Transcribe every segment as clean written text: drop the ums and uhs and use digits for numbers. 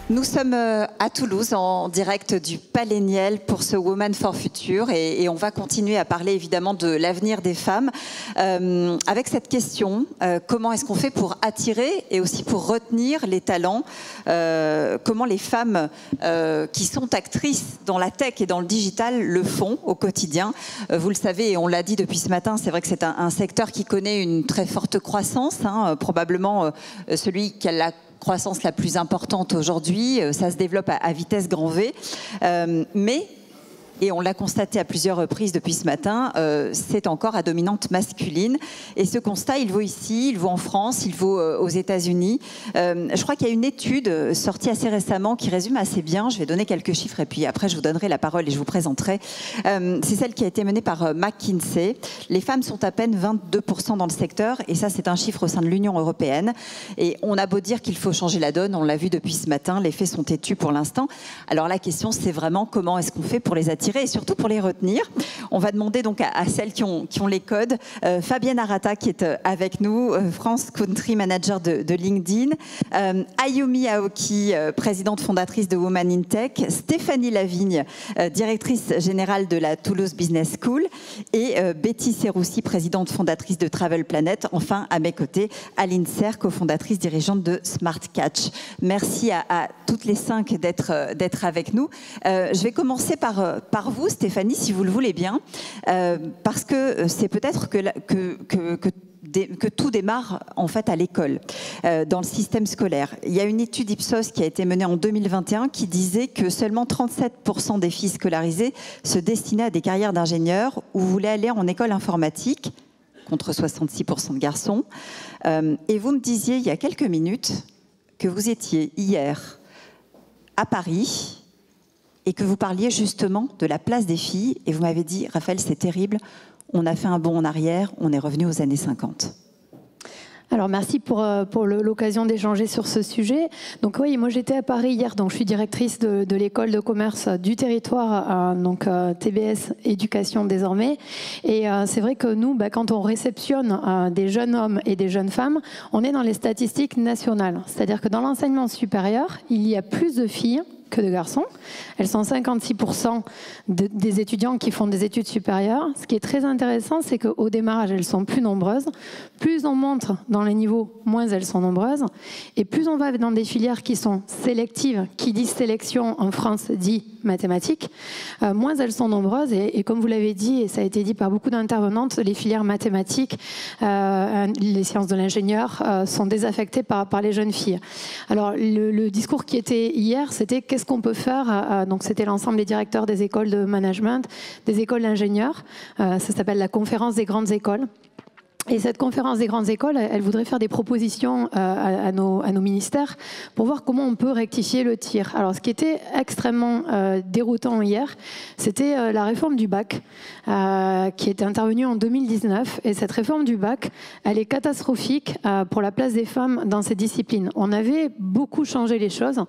Nous sommes à Toulouse en direct du Palais Niel pour ce Women for Future et on va continuer à parler évidemment de l'avenir des femmes avec cette question, comment est-ce qu'on fait pour attirer et aussi pour retenir les talents, comment les femmes qui sont actrices dans la tech et dans le digital le font au quotidien. Vous le savez et on l'a dit depuis ce matin, c'est vrai que c'est un secteur qui connaît une très forte croissance, probablement celui qui a la croissance la plus importante aujourd'hui, ça se développe à vitesse grand V, mais, et on l'a constaté à plusieurs reprises depuis ce matin, c'est encore à dominante masculine. Et ce constat, il vaut ici, il vaut en France, il vaut aux États-Unis. Je crois qu'il y a une étude sortie assez récemment qui résume assez bien. Je vais donner quelques chiffres et puis après je vous donnerai la parole et je vous présenterai. C'est celle qui a été menée par McKinsey. Les femmes sont à peine 22% dans le secteur et ça c'est un chiffre au sein de l'Union européenne. Et on a beau dire qu'il faut changer la donne, on l'a vu depuis ce matin, les faits sont têtus pour l'instant. Alors la question c'est vraiment comment est-ce qu'on fait pour les attirer et surtout pour les retenir. On va demander donc à celles qui ont les codes. Fabienne Arata qui est avec nous, France Country Manager de LinkedIn. Ayumi Aoki, présidente fondatrice de Women in Tech. Stéphanie Lavigne, directrice générale de la Toulouse Business School. Et Betty Serroussi, présidente fondatrice de Travel Planet. Enfin, à mes côtés, Aline Serre, cofondatrice dirigeante de Smart Catch. Merci à toutes les 5 d'être avec nous. Je vais commencer par vous, Stéphanie, si vous le voulez bien, parce que c'est peut-être que tout démarre en fait à l'école, dans le système scolaire. Il y a une étude Ipsos qui a été menée en 2021 qui disait que seulement 37% des filles scolarisées se destinaient à des carrières d'ingénieurs ou voulaient aller en école informatique, contre 66% de garçons. Et vous me disiez il y a quelques minutes que vous étiez hier à Paris et que vous parliez justement de la place des filles, et vous m'avez dit, Raphaël, c'est terrible, on a fait un bond en arrière, on est revenu aux années 50. Alors merci pour l'occasion d'échanger sur ce sujet. Donc oui, moi j'étais à Paris hier, donc je suis directrice de l'école de commerce du territoire, donc TBS Éducation désormais. Et c'est vrai que nous, quand on réceptionne des jeunes hommes et des jeunes femmes, on est dans les statistiques nationales. C'est-à-dire que dans l'enseignement supérieur, il y a plus de filles que de garçons. Elles sont 56% des étudiants qui font des études supérieures. Ce qui est très intéressant, c'est qu'au démarrage, elles sont plus nombreuses. Plus on monte dans les niveaux, moins elles sont nombreuses. Et plus on va dans des filières qui sont sélectives, qui dit sélection en France dit mathématiques, moins elles sont nombreuses. Et comme vous l'avez dit, et ça a été dit par beaucoup d'intervenantes, les filières mathématiques, les sciences de l'ingénieur sont désaffectées par les jeunes filles. Alors le discours qui était hier, c'était qu'est-ce qu'on peut faire, donc c'était l'ensemble des directeurs des écoles de management, des écoles d'ingénieurs, ça s'appelle la conférence des grandes écoles. Et cette conférence des grandes écoles, elle voudrait faire des propositions à nos ministères pour voir comment on peut rectifier le tir. Alors, ce qui était extrêmement déroutant hier, c'était la réforme du bac qui était intervenue en 2019. Et cette réforme du bac, elle est catastrophique pour la place des femmes dans ces disciplines. On avait beaucoup changé les choses.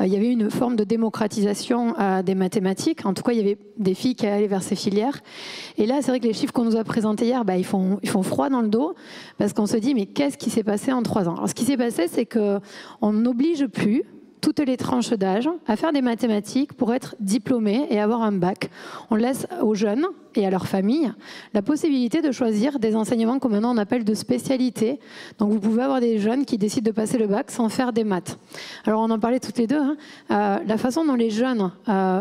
Il y avait une forme de démocratisation des mathématiques. En tout cas, il y avait des filles qui allaient vers ces filières. Et là, c'est vrai que les chiffres qu'on nous a présentés hier, ils font froid dans le dos, parce qu'on se dit mais qu'est-ce qui s'est passé en 3 ans? Alors ce qui s'est passé, c'est qu'on n'oblige plus toutes les tranches d'âge à faire des mathématiques pour être diplômés et avoir un bac. On laisse aux jeunes et à leurs familles la possibilité de choisir des enseignements que maintenant on appelle de spécialité. Donc vous pouvez avoir des jeunes qui décident de passer le bac sans faire des maths. Alors on en parlait toutes les deux, la façon dont les jeunes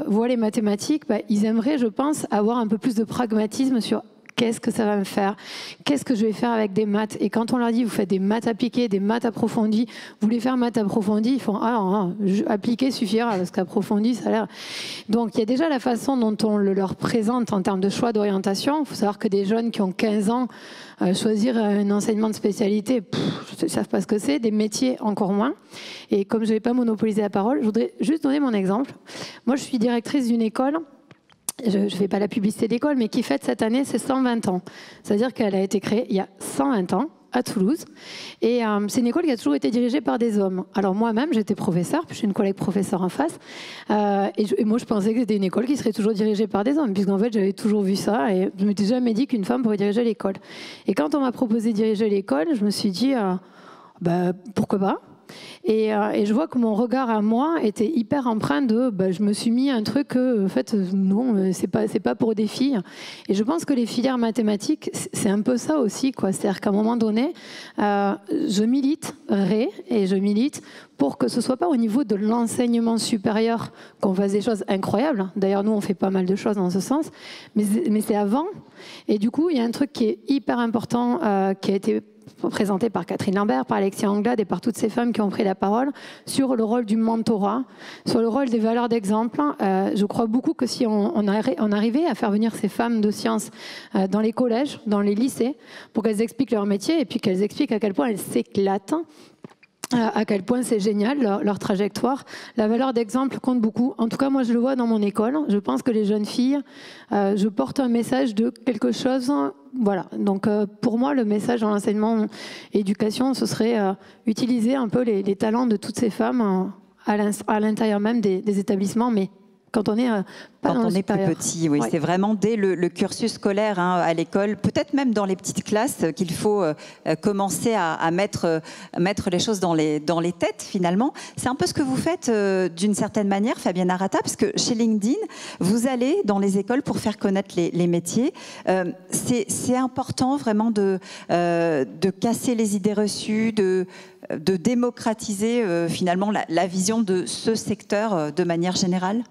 voient les mathématiques, ils aimeraient, je pense, avoir un peu plus de pragmatisme sur qu'est-ce que ça va me faire? Qu'est-ce que je vais faire avec des maths? Et quand on leur dit, vous faites des maths appliquées, des maths approfondies, vous voulez faire maths approfondies, ils font, appliqué suffira, parce qu'approfondi, ça a l'air... Donc, il y a déjà la façon dont on le leur présente en termes de choix d'orientation. Il faut savoir que des jeunes qui ont 15 ans, choisir un enseignement de spécialité, ils ne savent pas ce que c'est, des métiers encore moins. Et comme je ne vais pas monopoliser la parole, je voudrais juste donner mon exemple. Moi, je suis directrice d'une école, je ne fais pas la publicité d'école, mais qui fête cette année ses 120 ans. C'est-à-dire qu'elle a été créée il y a 120 ans, à Toulouse. Et c'est une école qui a toujours été dirigée par des hommes. Alors moi-même, j'étais professeure, puis j'ai une collègue professeure en face. Et moi, je pensais que c'était une école qui serait toujours dirigée par des hommes, puisqu'en fait, j'avais toujours vu ça. Et je ne m'étais jamais dit qu'une femme pourrait diriger l'école. Et quand on m'a proposé de diriger l'école, je me suis dit, pourquoi pas ? Et je vois que mon regard à moi était hyper empreint de je me suis mis un truc en fait non, c'est pas pour des filles. Et je pense que les filières mathématiques, c'est un peu ça aussi, quoi. C'est-à-dire qu'à un moment donné, je militerai et je milite pour que ce soit pas au niveau de l'enseignement supérieur qu'on fasse des choses incroyables. D'ailleurs, nous, on fait pas mal de choses dans ce sens, mais c'est avant. Et du coup, il y a un truc qui est hyper important qui a été présenté par Catherine Lambert, par Alexia Anglade et par toutes ces femmes qui ont pris la parole sur le rôle du mentorat, sur le rôle des valeurs d'exemple. Je crois beaucoup que si on arrivait à faire venir ces femmes de sciences dans les collèges, dans les lycées, pour qu'elles expliquent leur métier et puis qu'elles expliquent à quel point elles s'éclatent, à quel point c'est génial leur trajectoire. La valeur d'exemple compte beaucoup. En tout cas, moi, je le vois dans mon école. Je pense que les jeunes filles, je porte un message de quelque chose. Voilà. Donc, pour moi, le message dans l'enseignement et l'éducation, ce serait utiliser un peu les talents de toutes ces femmes à l'intérieur même des établissements, mais quand on est plus petit, oui, ouais. C'est vraiment dès le cursus scolaire à l'école, peut-être même dans les petites classes, qu'il faut commencer à mettre les choses dans les têtes finalement. C'est un peu ce que vous faites d'une certaine manière, Fabienne Arata, parce que chez LinkedIn, vous allez dans les écoles pour faire connaître les métiers. C'est important vraiment de casser les idées reçues, de démocratiser finalement la vision de ce secteur de manière générale.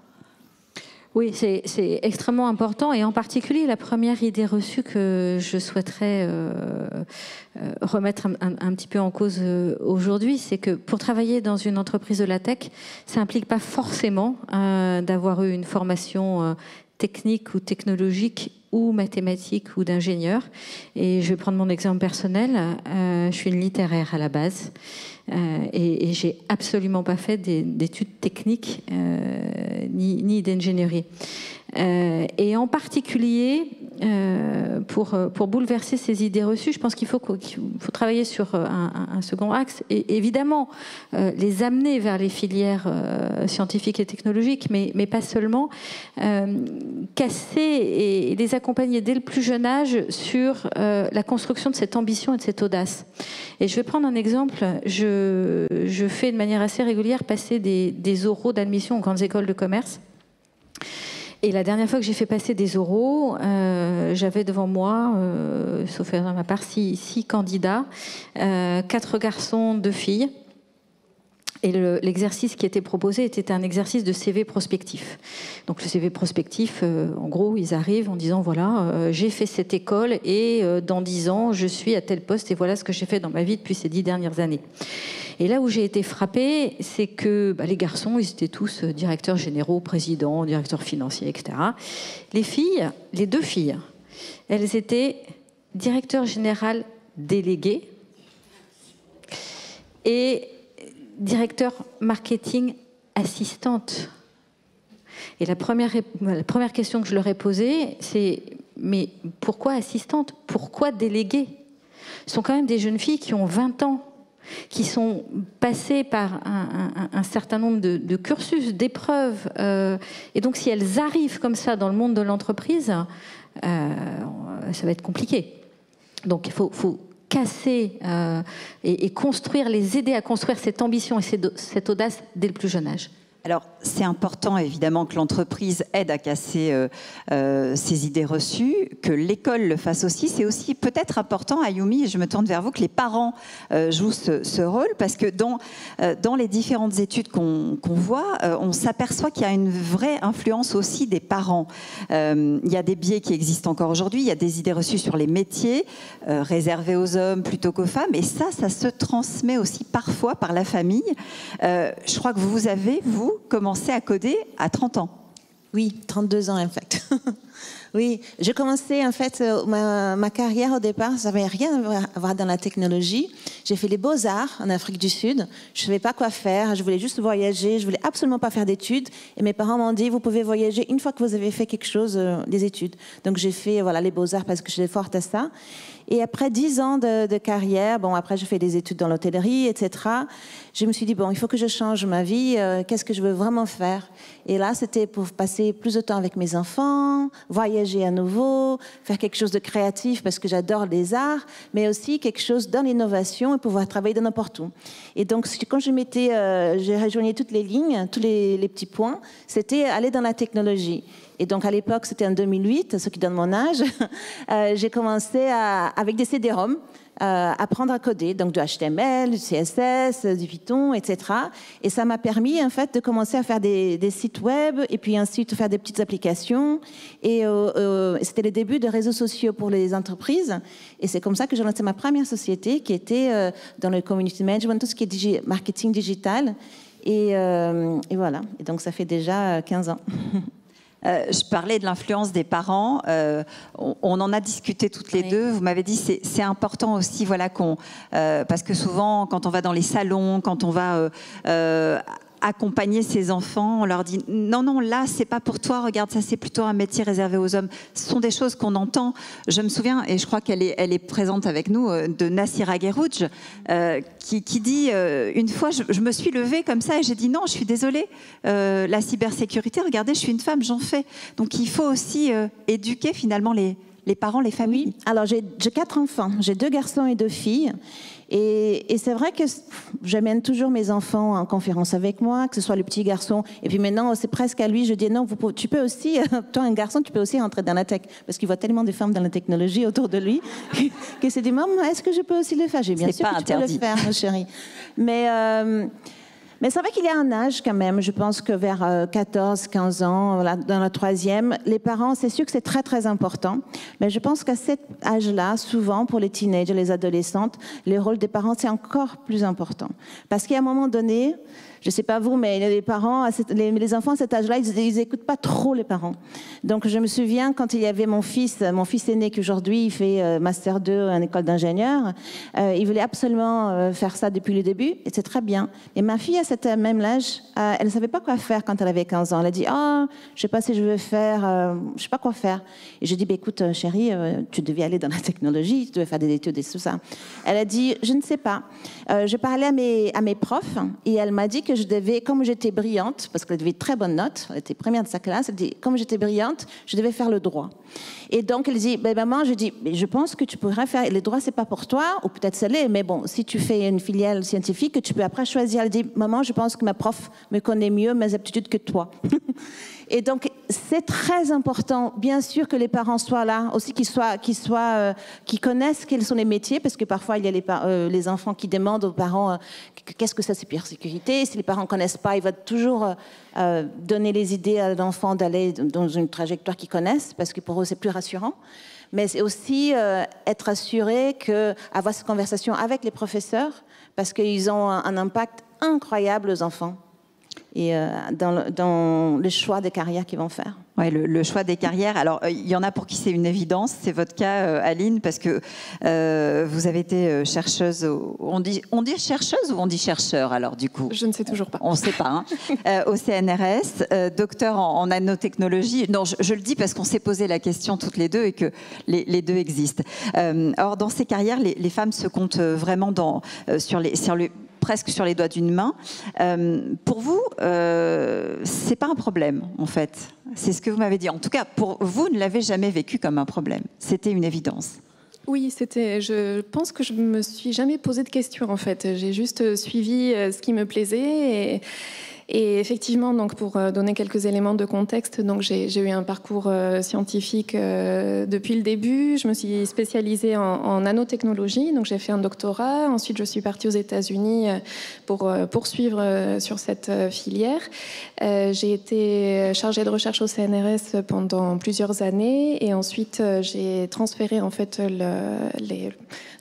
Oui, c'est extrêmement important, et en particulier la première idée reçue que je souhaiterais remettre un petit peu en cause aujourd'hui, c'est que pour travailler dans une entreprise de la tech, ça n'implique pas forcément d'avoir eu une formation technique ou technologique ou mathématique ou d'ingénieur. Et je vais prendre mon exemple personnel. Je suis une littéraire à la base. Et j'ai absolument pas fait d'études techniques ni d'ingénierie. Et en particulier, pour bouleverser ces idées reçues, je pense qu'il faut travailler sur un second axe. Et évidemment, les amener vers les filières scientifiques et technologiques, mais pas seulement. Casser et les accompagner dès le plus jeune âge sur la construction de cette ambition et de cette audace. Et je vais prendre un exemple. Je fais de manière assez régulière passer des oraux d'admission aux grandes écoles de commerce. Et la dernière fois que j'ai fait passer des oraux, j'avais devant moi, sauf erreur de ma part, 6 candidats, 4 garçons, 2 filles. Et l'exercice qui était proposé était un exercice de CV prospectif. Donc le CV prospectif, en gros, ils arrivent en disant, voilà, j'ai fait cette école et dans 10 ans, je suis à tel poste et voilà ce que j'ai fait dans ma vie depuis ces 10 dernières années. Et là où j'ai été frappée, c'est que les garçons, ils étaient tous directeurs généraux, présidents, directeurs financiers, etc. Les filles, les 2 filles, elles étaient directeurs générales délégués et directeur marketing assistante. Et la première question que je leur ai posée, c'est mais pourquoi assistante? Pourquoi déléguée? Ce sont quand même des jeunes filles qui ont 20 ans, qui sont passées par un certain nombre de cursus, d'épreuves. Et donc si elles arrivent comme ça dans le monde de l'entreprise, ça va être compliqué. Donc il faut casser et construire, les aider à construire cette ambition et cette audace dès le plus jeune âge. Alors, c'est important, évidemment, que l'entreprise aide à casser ces idées reçues, que l'école le fasse aussi. C'est aussi peut-être important, Ayumi, et je me tourne vers vous, que les parents jouent ce rôle, parce que dans les différentes études qu'on voit, on s'aperçoit qu'il y a une vraie influence aussi des parents. Il y a des biais qui existent encore aujourd'hui, il y a des idées reçues sur les métiers, réservés aux hommes plutôt qu'aux femmes, et ça se transmet aussi parfois par la famille. Je crois que vous avez, commencé à coder à 30 ans. Oui, 32 ans en fait. Oui, j'ai commencé en fait ma carrière au départ, ça n'avait rien à voir dans la technologie. J'ai fait les beaux-arts en Afrique du Sud. Je ne savais pas quoi faire, je voulais juste voyager, je voulais absolument pas faire d'études. Et mes parents m'ont dit, vous pouvez voyager une fois que vous avez fait quelque chose, des études. Donc j'ai fait les beaux-arts parce que j'étais forte à ça. Et après 10 ans de carrière, après j'ai fait des études dans l'hôtellerie, etc. Je me suis dit, il faut que je change ma vie, qu'est-ce que je veux vraiment faire? Et là, c'était pour passer plus de temps avec mes enfants, voyager à nouveau, faire quelque chose de créatif parce que j'adore les arts, mais aussi quelque chose dans l'innovation et pouvoir travailler de n'importe où. Et donc, quand j'ai rejoigné toutes les lignes, tous les petits points, c'était aller dans la technologie. Et donc, à l'époque, c'était en 2008, ce qui donne mon âge, j'ai commencé avec des CD-ROM, apprendre à coder, donc du HTML, du CSS, du Python, etc. Et ça m'a permis, en fait, de commencer à faire des sites web et puis ensuite faire des petites applications. Et c'était le début de réseaux sociaux pour les entreprises. Et c'est comme ça que j'ai lancé ma première société qui était dans le community management, tout ce qui est marketing digital. Et voilà. Et donc, ça fait déjà 15 ans. Je parlais de l'influence des parents. On en a discuté toutes les deux. Vous m'avez dit c'est important aussi, parce que souvent, quand on va dans les salons, quand on va accompagner ses enfants, on leur dit non, là, c'est pas pour toi. Regarde, ça, c'est plutôt un métier réservé aux hommes. Ce sont des choses qu'on entend. Je me souviens, et je crois qu'elle est présente avec nous, de Nassira Guerrouj, qui dit une fois, je me suis levée comme ça et j'ai dit non, je suis désolée. La cybersécurité, regardez, je suis une femme, j'en fais. Donc il faut aussi éduquer finalement les parents, les familles. Oui. Alors j'ai 4 enfants, j'ai 2 garçons et 2 filles. Et c'est vrai que j'amène toujours mes enfants en conférence avec moi, que ce soit le petit garçon. Et puis maintenant, c'est presque à lui, je dis non, tu peux aussi, toi un garçon, tu peux aussi rentrer dans la tech. Parce qu'il voit tellement de femmes dans la technologie autour de lui qu'il s'est dit, maman, est-ce que je peux aussi le faire? J'ai bien sûr que tu peux le faire, mon chéri. Mais c'est vrai qu'il y a un âge quand même, je pense que vers 14, 15 ans, dans la 3e, les parents, c'est sûr que c'est très très important, mais je pense qu'à cet âge-là, souvent pour les teenagers, les adolescentes, le rôle des parents, c'est encore plus important. Parce qu'à un moment donné, je ne sais pas vous, mais les parents, les enfants à cet âge-là, ils n'écoutent pas trop les parents. Donc je me souviens quand il y avait mon fils aîné qui aujourd'hui il fait Master 2 en école d'ingénieur, il voulait absolument faire ça depuis le début, et c'est très bien. Et ma fille, à cet même âge, elle ne savait pas quoi faire quand elle avait 15 ans. Elle a dit, je ne sais pas si je veux faire, je ne sais pas quoi faire. Et je dis, écoute chérie, tu devais aller dans la technologie, tu devais faire des études et tout ça. Elle a dit, je ne sais pas. Je parlais à mes profs et elle m'a dit que je devais, comme j'étais brillante, parce qu'elle avait de très bonnes notes, elle était première de sa classe, elle dit, comme j'étais brillante, je devais faire le droit. Et donc elle dit, maman, je dis, je pense que tu pourrais faire, le droit c'est pas pour toi, ou peut-être ça l'est, mais bon, si tu fais une filiale scientifique, tu peux après choisir. Elle dit, maman, je pense que ma prof me connaît mieux mes aptitudes que toi. Et donc, c'est très important, bien sûr, que les parents soient là, aussi qu'ils connaissent quels sont les métiers, parce que parfois, il y a les enfants qui demandent aux parents qu'est-ce que c'est cybersécurité. Si les parents ne connaissent pas, ils vont toujours donner les idées à l'enfant d'aller dans une trajectoire qu'ils connaissent, parce que pour eux, c'est plus rassurant. Mais c'est aussi être assuré avoir cette conversation avec les professeurs, parce qu'ils ont un impact incroyable aux enfants. Et dans le choix des carrières qu'ils vont faire. Oui, le choix des carrières. Alors, il y en a pour qui c'est une évidence. C'est votre cas, Aline, parce que vous avez été chercheuse. On dit chercheuse ou on dit chercheur, alors, du coup? Je ne sais toujours pas. On ne sait pas. Au CNRS, docteur en nanotechnologie. Non, je le dis parce qu'on s'est posé la question toutes les deux et que les deux existent. Or, dans ces carrières, les femmes se comptent vraiment presque sur les doigts d'une main. Pour vous, c'est pas un problème, en fait. C'est ce que vous m'avez dit. En tout cas, pour vous, ne l'avez jamais vécu comme un problème. C'était une évidence. Oui, je pense que je me suis jamais posé de questions, en fait. J'ai juste suivi ce qui me plaisait et effectivement, donc pour donner quelques éléments de contexte, donc j'ai eu un parcours scientifique depuis le début. Je me suis spécialisée en nanotechnologie, donc j'ai fait un doctorat. Ensuite, je suis partie aux États-Unis pour poursuivre sur cette filière. J'ai été chargée de recherche au CNRS pendant plusieurs années et ensuite j'ai transféré en fait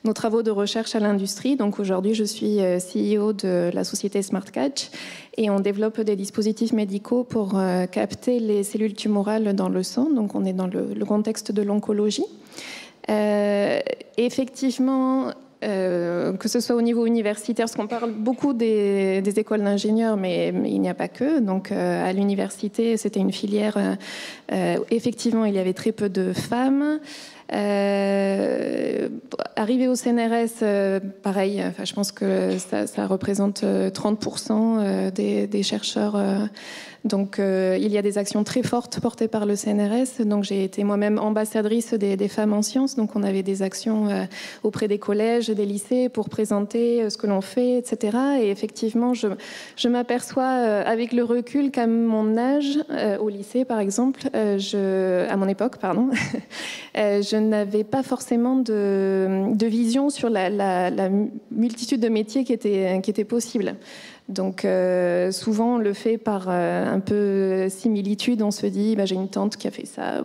nos travaux de recherche à l'industrie. Donc aujourd'hui, je suis CEO de la société SmartCatch et on développe développe des dispositifs médicaux pour capter les cellules tumorales dans le sang. Donc, on est dans le contexte de l'oncologie. Effectivement, que ce soit au niveau universitaire, parce qu'on parle beaucoup des écoles d'ingénieurs, mais il n'y a pas que. Donc, à l'université, c'était une filière. Effectivement, il y avait très peu de femmes. Arrivé au CNRS, pareil, je pense que ça représente 30% des chercheurs. Donc, il y a des actions très fortes portées par le CNRS. Donc, j'ai été moi-même ambassadrice des femmes en sciences. Donc, on avait des actions auprès des collèges, des lycées pour présenter ce que l'on fait, etc. Et effectivement, je m'aperçois avec le recul qu'à mon âge, au lycée par exemple, à mon époque, pardon, je n'avais pas forcément de vision sur la multitude de métiers qui étaient possibles. Donc souvent on le fait par un peu similitude, on se dit j'ai une tante qui a fait ça,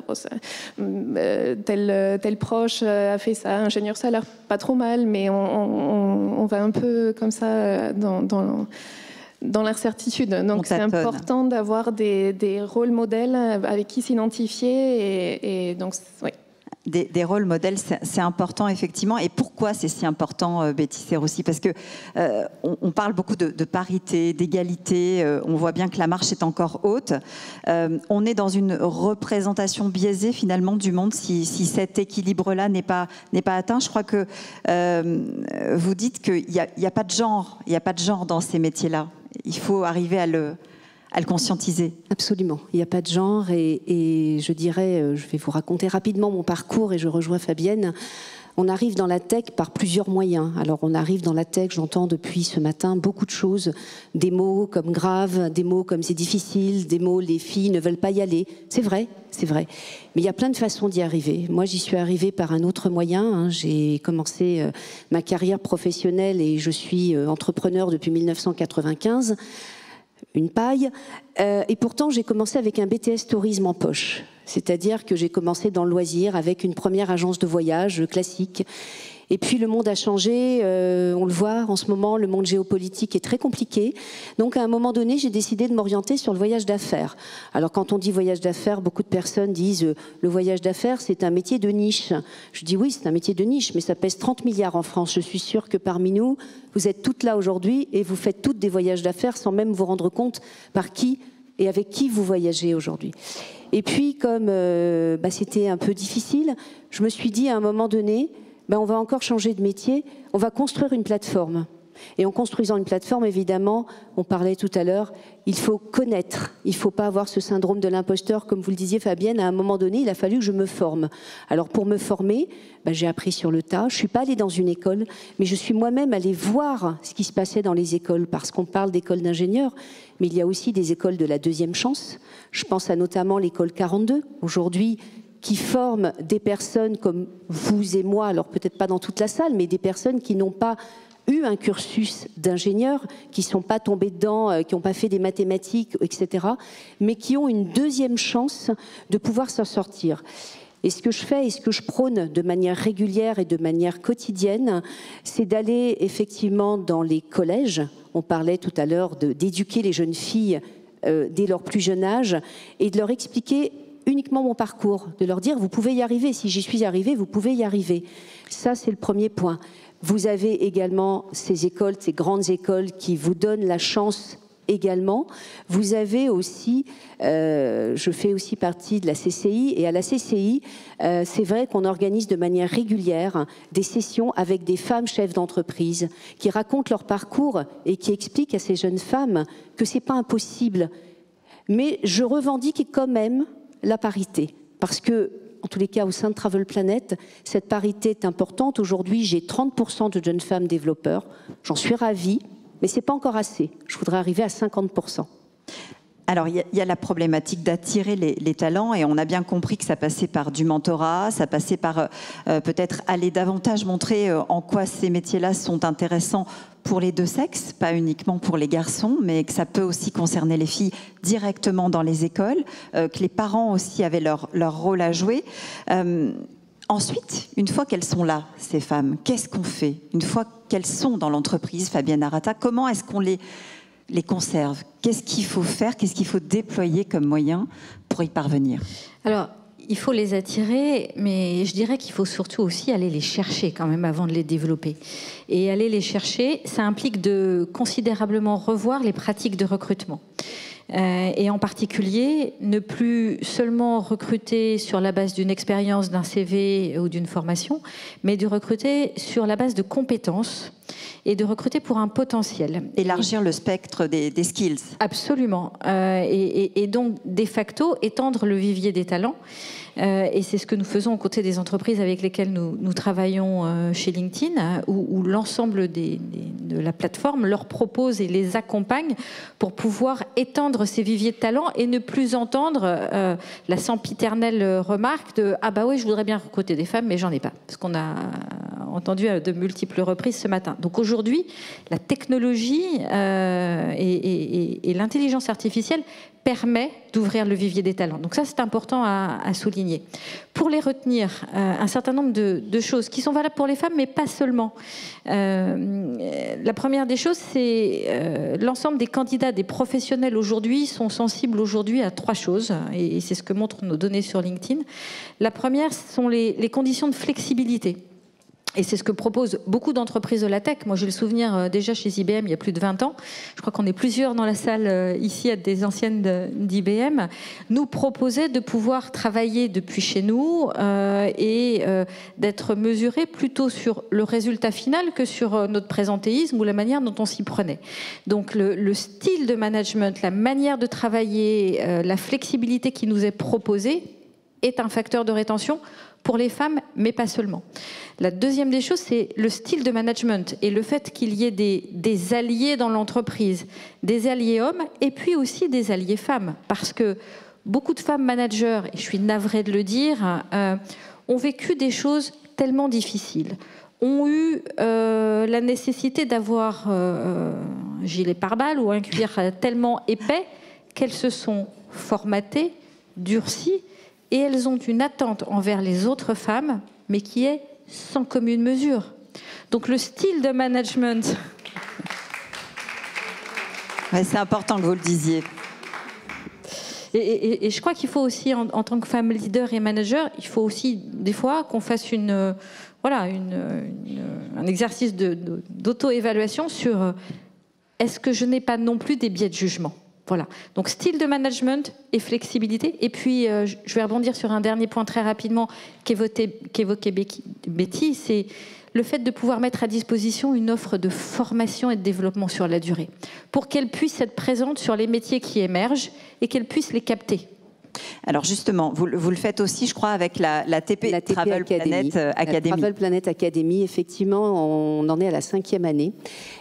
tel proche a fait ça, ingénieur, ça a l'air pas trop mal, mais on va un peu comme ça dans l'incertitude. Donc c'est important d'avoir des rôles modèles avec qui s'identifier et donc oui. Des rôles modèles, c'est important effectivement. Et pourquoi c'est si important, Betty Serroussi? Parce que on parle beaucoup de parité, d'égalité. On voit bien que la marche est encore haute. On est dans une représentation biaisée finalement du monde si cet équilibre-là n'est pas atteint. Je crois que vous dites qu'il n'y a pas de genre, il n'y a pas de genre dans ces métiers-là. Il faut arriver à le conscientiser. Absolument. Il n'y a pas de genre et je dirais, je vais vous raconter rapidement mon parcours et je rejoins Fabienne. On arrive dans la tech par plusieurs moyens. Alors on arrive dans la tech, j'entends depuis ce matin beaucoup de choses, des mots comme grave, des mots comme c'est difficile, des mots les filles ne veulent pas y aller. C'est vrai, c'est vrai. Mais il y a plein de façons d'y arriver. Moi j'y suis arrivée par un autre moyen. J'ai commencé ma carrière professionnelle et je suis entrepreneur depuis 1995. Une paille, et pourtant j'ai commencé avec un BTS tourisme en poche, c'est-à-dire que j'ai commencé dans le loisir avec une première agence de voyage classique. Et puis le monde a changé, on le voit en ce moment, le monde géopolitique est très compliqué. Donc à un moment donné, j'ai décidé de m'orienter sur le voyage d'affaires. Alors quand on dit voyage d'affaires, beaucoup de personnes disent le voyage d'affaires, c'est un métier de niche. Je dis oui, c'est un métier de niche, mais ça pèse 30 milliards en France. Je suis sûre que parmi nous, vous êtes toutes là aujourd'hui et vous faites toutes des voyages d'affaires sans même vous rendre compte par qui et avec qui vous voyagez aujourd'hui. Et puis comme c'était un peu difficile, je me suis dit à un moment donné, on va encore changer de métier, on va construire une plateforme. Et en construisant une plateforme, évidemment, on parlait tout à l'heure, il faut connaître, il ne faut pas avoir ce syndrome de l'imposteur, comme vous le disiez Fabienne, à un moment donné, il a fallu que je me forme. Alors pour me former, j'ai appris sur le tas, je ne suis pas allée dans une école, mais je suis moi-même allée voir ce qui se passait dans les écoles, parce qu'on parle d'écoles d'ingénieurs, mais il y a aussi des écoles de la deuxième chance. Je pense à notamment l'école 42, aujourd'hui, qui forment des personnes comme vous et moi, alors peut-être pas dans toute la salle, mais des personnes qui n'ont pas eu un cursus d'ingénieur, qui ne sont pas tombés dedans, qui n'ont pas fait des mathématiques, etc., mais qui ont une deuxième chance de pouvoir s'en sortir. Et ce que je fais et ce que je prône de manière régulière et de manière quotidienne, c'est d'aller effectivement dans les collèges. On parlait tout à l'heure d'éduquer les jeunes filles dès leur plus jeune âge et de leur expliquer uniquement mon parcours, de leur dire vous pouvez y arriver, si j'y suis arrivée, vous pouvez y arriver. Ça, c'est le premier point. Vous avez également ces écoles, ces grandes écoles qui vous donnent la chance également. Vous avez aussi, je fais aussi partie de la CCI, et à la CCI, c'est vrai qu'on organise de manière régulière des sessions avec des femmes chefs d'entreprise qui racontent leur parcours et qui expliquent à ces jeunes femmes que c'est pas impossible. Mais je revendique quand même la parité, parce que, en tous les cas, au sein de Travel Planet, cette parité est importante. Aujourd'hui, j'ai 30% de jeunes femmes développeurs. J'en suis ravie, mais ce n'est pas encore assez. Je voudrais arriver à 50%. Alors, il y a la problématique d'attirer les talents, et on a bien compris que ça passait par du mentorat, ça passait par peut-être aller davantage montrer en quoi ces métiers-là sont intéressants pour les deux sexes, pas uniquement pour les garçons, mais que ça peut aussi concerner les filles directement dans les écoles, que les parents aussi avaient leur rôle à jouer. Ensuite, une fois qu'elles sont là, ces femmes, qu'est-ce qu'on fait? Une fois qu'elles sont dans l'entreprise, Fabienne Arata, comment est-ce qu'on les les conserves. Qu'est-ce qu'il faut faire? Qu'est-ce qu'il faut déployer comme moyen pour y parvenir? Alors, il faut les attirer, mais je dirais qu'il faut surtout aussi aller les chercher quand même avant de les développer. Et aller les chercher, ça implique de considérablement revoir les pratiques de recrutement. Et en particulier, ne plus seulement recruter sur la base d'une expérience, d'un CV ou d'une formation, mais de recruter sur la base de compétences et de recruter pour un potentiel. Élargir le spectre des skills. Absolument. Et donc, de facto, étendre le vivier des talents. Et c'est ce que nous faisons aux côtés des entreprises avec lesquelles nous travaillons chez LinkedIn, où l'ensemble de la plateforme leur propose et les accompagne pour pouvoir étendre ces viviers de talents et ne plus entendre la sempiternelle remarque de « Ah bah oui, je voudrais bien recruter des femmes, mais j'en ai pas ». Ce qu'on a entendu à de multiples reprises ce matin. Donc aujourd'hui, la technologie et l'intelligence artificielle permet d'ouvrir le vivier des talents. Donc ça, c'est important à souligner. Pour les retenir, un certain nombre de choses qui sont valables pour les femmes, mais pas seulement. La première des choses, c'est l'ensemble des candidats, des professionnels aujourd'hui sont sensibles aujourd'hui à 3 choses, et c'est ce que montrent nos données sur LinkedIn. La première, ce sont les conditions de flexibilité. Et c'est ce que proposent beaucoup d'entreprises de la tech. Moi, j'ai le souvenir déjà chez IBM, il y a plus de 20 ans. Je crois qu'on est plusieurs dans la salle ici, à des anciennes d'IBM. Nous proposaient de pouvoir travailler depuis chez nous et d'être mesurés plutôt sur le résultat final que sur notre présentéisme ou la manière dont on s'y prenait. Donc, le style de management, la manière de travailler, la flexibilité qui nous est proposée est un facteur de rétention pour les femmes, mais pas seulement. La deuxième des choses, c'est le style de management et le fait qu'il y ait des alliés dans l'entreprise, des alliés hommes et puis aussi des alliés femmes. Parce que beaucoup de femmes managers, et je suis navrée de le dire, ont vécu des choses tellement difficiles, ont eu la nécessité d'avoir un gilet pare-balles ou un cuir tellement épais qu'elles se sont formatées, durcies, et elles ont une attente envers les autres femmes, mais qui est sans commune mesure. Donc le style de management... Ouais, c'est important que vous le disiez. Et je crois qu'il faut aussi, en tant que femme leader et manager, il faut aussi, des fois, qu'on fasse un exercice d'auto-évaluation sur est-ce que je n'ai pas non plus des biais de jugement. Voilà. Donc, style de management et flexibilité. Et puis, je vais rebondir sur un dernier point très rapidement qu'évoquait Betty, c'est le fait de pouvoir mettre à disposition une offre de formation et de développement sur la durée, pour qu'elle puisse être présente sur les métiers qui émergent et qu'elle puisse les capter. Alors justement, vous le faites aussi, je crois, avec la TP Travel Planet Academy. La Travel Planet Academy, effectivement, on en est à la 5e année.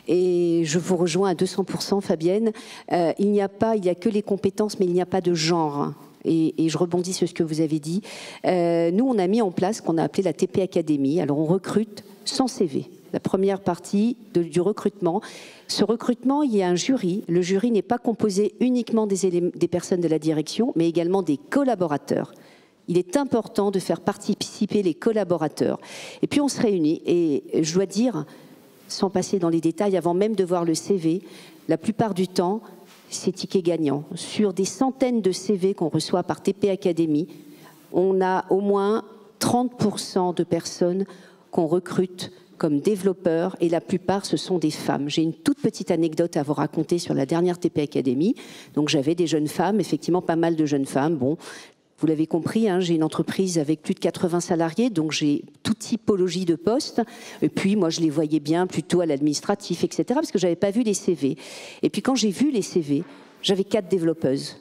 Et je vous rejoins à 200%, Fabienne. Il n'y a que les compétences, mais il n'y a pas de genre. Et je rebondis sur ce que vous avez dit. Nous, on a mis en place ce qu'on a appelé la TP Academy. Alors, on recrute sans CV. La première partie du recrutement. Ce recrutement, il y a un jury. Le jury n'est pas composé uniquement des personnes de la direction, mais également des collaborateurs. Il est important de faire participer les collaborateurs. Et puis on se réunit, et je dois dire, sans passer dans les détails, avant même de voir le CV, la plupart du temps, c'est ticket gagnant. Sur des centaines de CV qu'on reçoit par TP Academy, on a au moins 30% de personnes qu'on recrute comme développeurs, et la plupart, ce sont des femmes. J'ai une toute petite anecdote à vous raconter sur la dernière TP Academy. Donc, j'avais des jeunes femmes, effectivement, pas mal de jeunes femmes. Bon, vous l'avez compris, hein, j'ai une entreprise avec plus de 80 salariés, donc j'ai toute typologie de postes. Et puis, moi, je les voyais bien plutôt à l'administratif, etc., parce que je n'avais pas vu les CV. Et puis, quand j'ai vu les CV, j'avais 4 développeuses.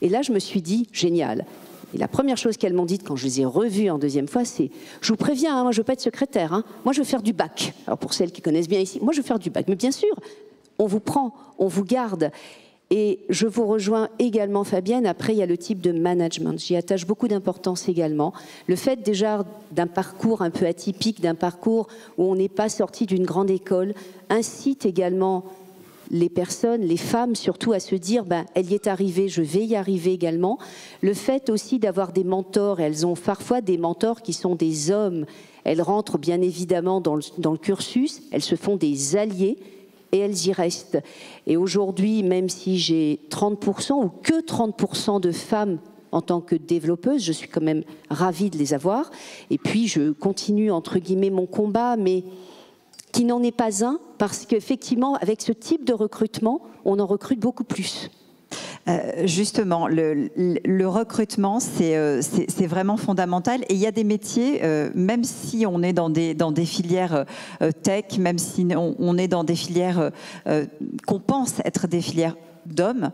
Et là, je me suis dit, génial. Et la première chose qu'elles m'ont dite quand je les ai revues en deuxième fois, c'est « Je vous préviens, hein, moi je ne veux pas être secrétaire, hein, moi je veux faire du bac. » Alors pour celles qui connaissent bien ici, moi je veux faire du bac. Mais bien sûr, on vous prend, on vous garde. Et je vous rejoins également, Fabienne, après il y a le type de management. J'y attache beaucoup d'importance également. Le fait déjà d'un parcours un peu atypique, d'un parcours où on n'est pas sorti d'une grande école, incite également les personnes, les femmes surtout, à se dire elle y est arrivée, je vais y arriver également. Le fait aussi d'avoir des mentors, et elles ont parfois des mentors qui sont des hommes, elles rentrent bien évidemment dans le cursus, elles se font des alliés, et elles y restent. Et aujourd'hui, même si j'ai 30% ou que 30% de femmes en tant que développeuse, je suis quand même ravie de les avoir. Et puis, je continue, entre guillemets, mon combat, mais qui n'en est pas un, parce qu'effectivement, avec ce type de recrutement, on en recrute beaucoup plus. Justement, le recrutement, c'est vraiment fondamental. Et il y a des métiers, même si on est dans des filières tech, même si on est dans des filières qu'on pense être des filières d'hommes,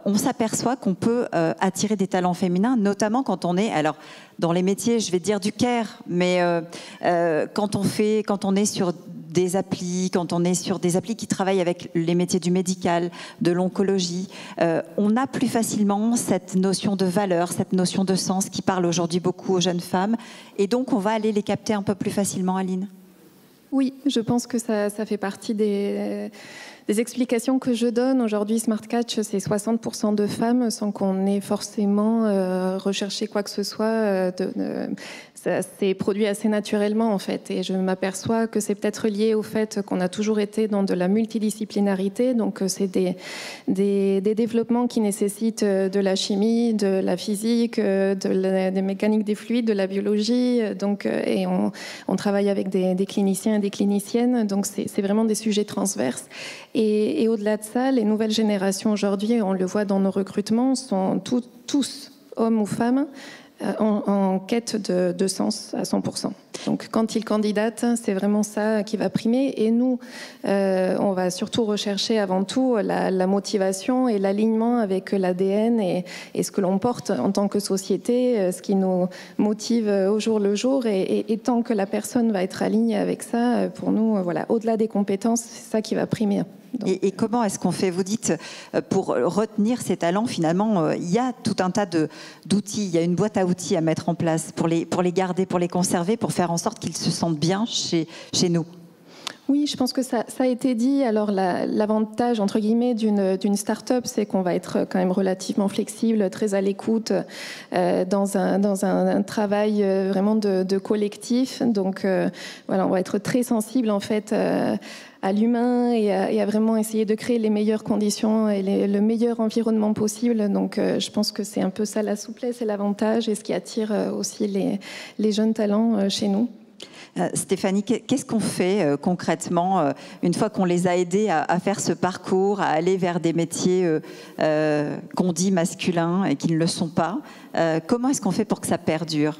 on s'aperçoit qu'on peut attirer des talents féminins, notamment quand on est, alors dans les métiers, je vais dire du care, mais quand on est sur des applis, quand on est sur des applis qui travaillent avec les métiers du médical, de l'oncologie, on a plus facilement cette notion de valeur, cette notion de sens qui parle aujourd'hui beaucoup aux jeunes femmes, et donc on va aller les capter un peu plus facilement, Aline. Oui, je pense que ça fait partie des explications que je donne. Aujourd'hui, Smart Catch, c'est 60% de femmes sans qu'on ait forcément recherché quoi que ce soit. Ça s'est produit assez naturellement, en fait. Et je m'aperçois que c'est peut-être lié au fait qu'on a toujours été dans de la multidisciplinarité. Donc, c'est des développements qui nécessitent de la chimie, de la physique, des mécaniques des fluides, de la biologie. Donc, et on travaille avec des cliniciens et des cliniciennes. Donc, c'est vraiment des sujets transverses. Et au-delà de ça, les nouvelles générations aujourd'hui, on le voit dans nos recrutements, sont tous, hommes ou femmes, en quête de sens à 100%. Donc quand ils candidatent, c'est vraiment ça qui va primer. Et nous, on va surtout rechercher avant tout la motivation et l'alignement avec l'ADN et ce que l'on porte en tant que société, ce qui nous motive au jour le jour. Et tant que la personne va être alignée avec ça, pour nous, voilà, au-delà des compétences, c'est ça qui va primer. Et comment est-ce qu'on fait? Vous dites, pour retenir ces talents, finalement, il y a tout un tas d'outils, il y a une boîte à outils à mettre en place pour les garder, pour les conserver, pour faire en sorte qu'ils se sentent bien chez nous. Oui, je pense que ça a été dit. Alors l'avantage, entre guillemets, d'une start-up, c'est qu'on va être quand même relativement flexible, très à l'écoute, dans un travail vraiment de collectif. Donc voilà, on va être très sensible en fait à l'humain et à vraiment essayer de créer les meilleures conditions et le meilleur environnement possible. Donc je pense que c'est un peu ça la souplesse et l'avantage et ce qui attire aussi les jeunes talents chez nous. Stéphanie, qu'est-ce qu'on fait concrètement une fois qu'on les a aidés à faire ce parcours, à aller vers des métiers qu'on dit masculins et qui ne le sont pas? Comment est-ce qu'on fait pour que ça perdure?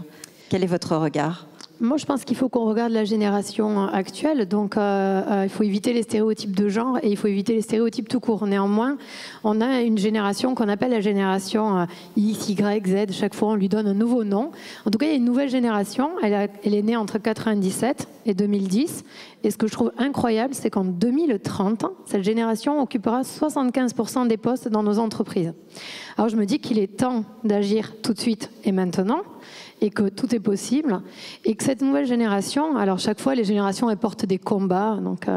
Quel est votre regard? Moi, je pense qu'il faut qu'on regarde la génération actuelle. Donc, il faut éviter les stéréotypes de genre et il faut éviter les stéréotypes tout court. Néanmoins, on a une génération qu'on appelle la génération X, Y, Z. Chaque fois, on lui donne un nouveau nom. En tout cas, il y a une nouvelle génération. Elle est née entre 1997 et 2010. Et ce que je trouve incroyable, c'est qu'en 2030, cette génération occupera 75% des postes dans nos entreprises. Alors, je me dis qu'il est temps d'agir tout de suite et maintenant, et que tout est possible, et que cette nouvelle génération, alors chaque fois les générations elles portent des combats, donc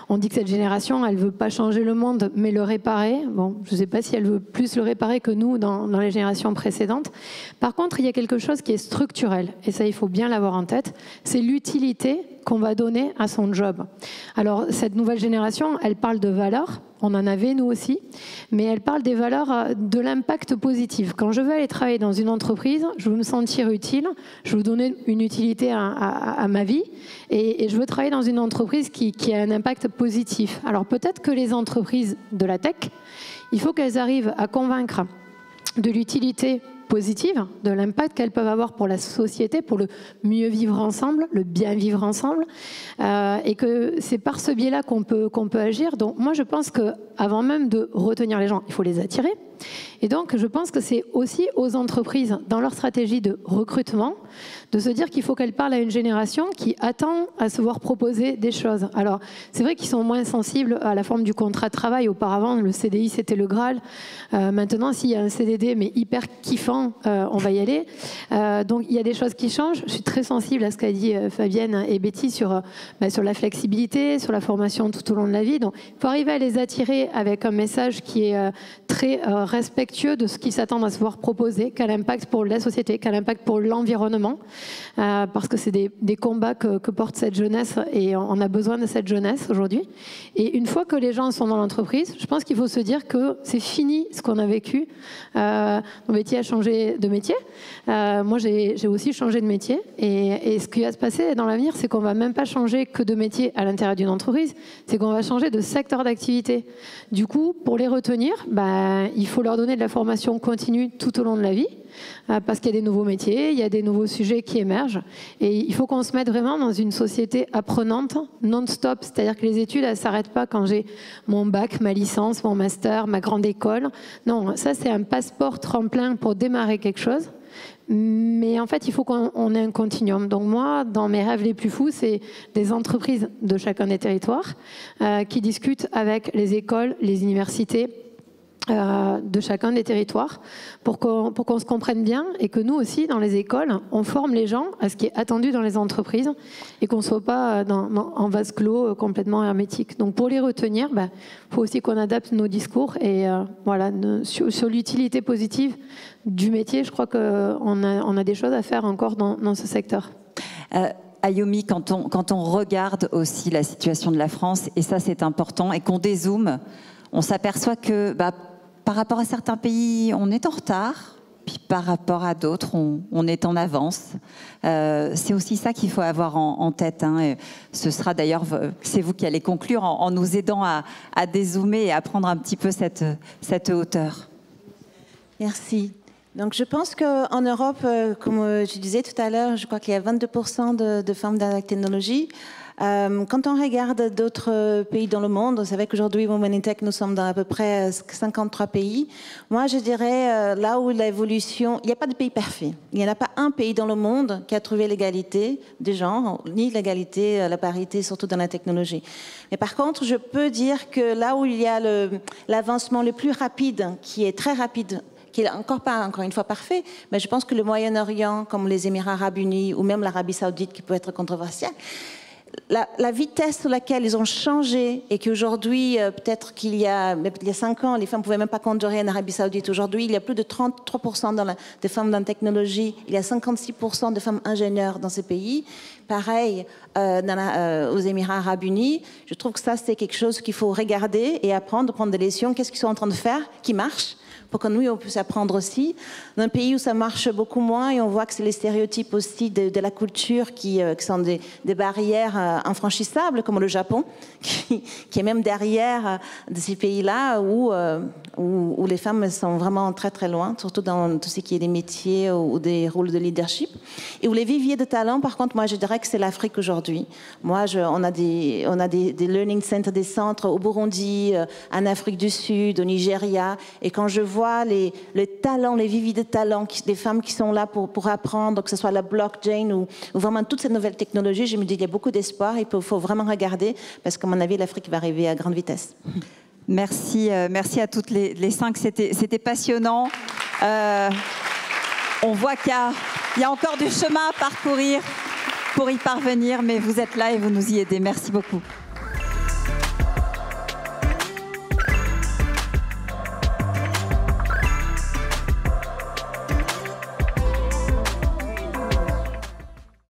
on dit que cette génération elle veut pas changer le monde mais le réparer. Bon, je sais pas si elle veut plus le réparer que nous dans les générations précédentes. Par contre, il y a quelque chose qui est structurel, et ça il faut bien l'avoir en tête, c'est l'utilité qu'on va donner à son job. Alors cette nouvelle génération, elle parle de valeurs. On en avait, nous aussi, mais elle parle des valeurs de l'impact positif. Quand je veux aller travailler dans une entreprise, je veux me sentir utile, je veux donner une utilité à ma vie, et je veux travailler dans une entreprise qui a un impact positif. Alors peut-être que les entreprises de la tech, il faut qu'elles arrivent à convaincre de l'utilité positive, de l'impact qu'elles peuvent avoir pour la société, pour le mieux vivre ensemble, le bien vivre ensemble, et que c'est par ce biais-là qu'on peut agir. Donc moi je pense qu'avant même de retenir les gens, il faut les attirer. Et donc je pense que c'est aussi aux entreprises, dans leur stratégie de recrutement, de se dire qu'il faut qu'elles parlent à une génération qui attend à se voir proposer des choses. Alors c'est vrai qu'ils sont moins sensibles à la forme du contrat de travail. Auparavant, le CDI c'était le Graal. Maintenant, s'il y a un CDD mais hyper kiffant, on va y aller. Donc il y a des choses qui changent. Je suis très sensible à ce qu'a dit Fabienne et Betty sur la flexibilité, sur la formation tout au long de la vie. Donc il faut arriver à les attirer avec un message qui est très très respectueux de ce qu'ils s'attendent à se voir proposer, quel impact pour la société, quel impact pour l'environnement, parce que c'est des combats que porte cette jeunesse et on a besoin de cette jeunesse aujourd'hui. Et une fois que les gens sont dans l'entreprise, je pense qu'il faut se dire que c'est fini ce qu'on a vécu. Mon métier a changé de métier. Moi, j'ai aussi changé de métier. Et ce qui va se passer dans l'avenir, c'est qu'on ne va même pas changer que de métier à l'intérieur d'une entreprise, c'est qu'on va changer de secteur d'activité. Du coup, pour les retenir, il faut leur donner de la formation continue tout au long de la vie, parce qu'il y a des nouveaux métiers, il y a des nouveaux sujets qui émergent. Et il faut qu'on se mette vraiment dans une société apprenante, non-stop. C'est-à-dire que les études, elles ne s'arrêtent pas quand j'ai mon bac, ma licence, mon master, ma grande école. Non, ça, c'est un passeport tremplin pour démarrer quelque chose. Mais en fait, il faut qu'on ait un continuum. Donc moi, dans mes rêves les plus fous, c'est des entreprises de chacun des territoires qui discutent avec les écoles, les universités de chacun des territoires pour qu'on se comprenne bien et que nous aussi, dans les écoles, on forme les gens à ce qui est attendu dans les entreprises et qu'on ne soit pas en vase clos complètement hermétique. Donc pour les retenir, faut aussi qu'on adapte nos discours et voilà, sur l'utilité positive du métier, je crois qu'on a des choses à faire encore dans ce secteur. Ayomi, quand on regarde aussi la situation de la France, et ça c'est important, et qu'on dézoome, on s'aperçoit que par rapport à certains pays, on est en retard, puis par rapport à d'autres, on est en avance. C'est aussi ça qu'il faut avoir en tête. Et ce sera d'ailleurs, c'est vous qui allez conclure en nous aidant à dézoomer et à prendre un petit peu cette hauteur. Merci. Donc je pense qu'en Europe, comme je disais tout à l'heure, je crois qu'il y a 22% de femmes dans la technologie. Quand on regarde d'autres pays dans le monde, vous savez qu'aujourd'hui, Women in Tech, nous sommes dans à peu près 53 pays. Moi, je dirais, là où l'évolution... Il n'y a pas de pays parfait. Il n'y en a pas un pays dans le monde qui a trouvé l'égalité des genres, ni l'égalité, la parité, surtout dans la technologie. Mais par contre, je peux dire que là où il y a l'avancement le plus rapide, qui est très rapide, qui n'est encore une fois parfait, mais je pense que le Moyen-Orient, comme les Émirats arabes unis, ou même l'Arabie saoudite, qui peut être controversielle, la vitesse sur laquelle ils ont changé et qu'aujourd'hui, peut-être qu'il y a 5 ans, les femmes ne pouvaient même pas conduire en Arabie saoudite. Aujourd'hui, il y a plus de 33% de femmes dans la technologie. Il y a 56% de femmes ingénieurs dans ces pays. Pareil aux Émirats arabes unis. Je trouve que ça, c'est quelque chose qu'il faut regarder et apprendre, prendre des leçons. Qu'est-ce qu'ils sont en train de faire qui marche, pour que nous, on puisse apprendre aussi. Dans un pays où ça marche beaucoup moins, et on voit que c'est les stéréotypes aussi de la culture qui sont des barrières infranchissables, comme le Japon, qui est même derrière de ces pays-là où les femmes sont vraiment très très loin, surtout dans tout ce qui est des métiers ou des rôles de leadership. Et où les viviers de talent, par contre, moi je dirais que c'est l'Afrique aujourd'hui. Moi, on a des learning centers, des centres au Burundi, en Afrique du Sud, au Nigeria, et quand je vois les talents, les viviers de talents, des femmes qui sont là pour apprendre, que ce soit la blockchain ou vraiment toutes ces nouvelles technologies, je me dis qu'il y a beaucoup d'espoir, il faut vraiment regarder, parce qu'à mon avis, l'Afrique va arriver à grande vitesse. Merci à toutes les 5, c'était passionnant. On voit qu'il y a encore du chemin à parcourir pour y parvenir, mais vous êtes là et vous nous y aidez. Merci beaucoup.